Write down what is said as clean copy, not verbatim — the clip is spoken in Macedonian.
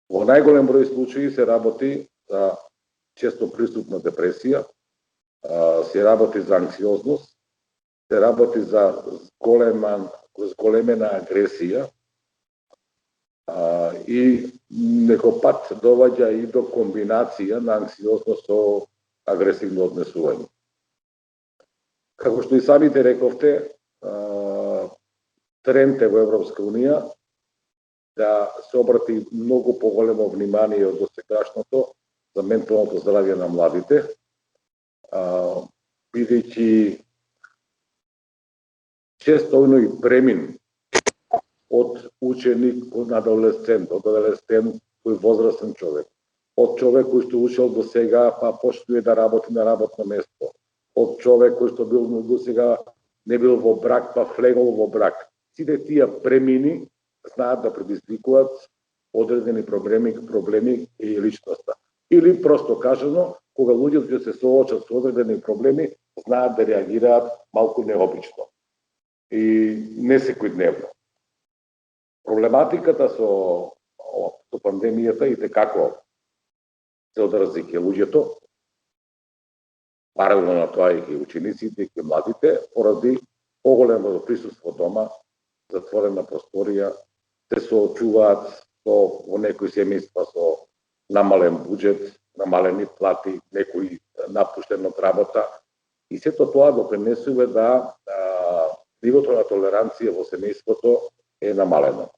Во најголем број случаи се работи за често присутна депресија, се работи за анксиозност, се работи за зголемена агресија и некопат доваѓа и до комбинација на анксиозност со агресивно однесување. Како што и самите рековте, тренд е во Европска Унија да се обрати многу поголемо внимание од досегашното за менталното здравје на младите, бидејќи често оној премин од ученик од адолесцент кој возрастен човек, од човек кој што учел до сега, па почнува да работи на работно место, од човек кој што бил до сега не бил во брак, па влегол во брак. Сите тие премини знаат да предизвикуваат одредени проблеми и личноста. Или просто кажано, кога луѓето се соочат со одредени проблеми, знаат да реагираат малку необично и не секојдневно. Проблематиката со пандемијата и како се одрази кај луѓето, паралелно на тоа и кај учениците и кај младите, поради поголемо присуство дома, затворена просторија, се соочуваат во некои семејства со намален буџет, намалени плати, некои напуштен од работа, и сето тоа допринесува да нивото на толеранција во семејството е намалено.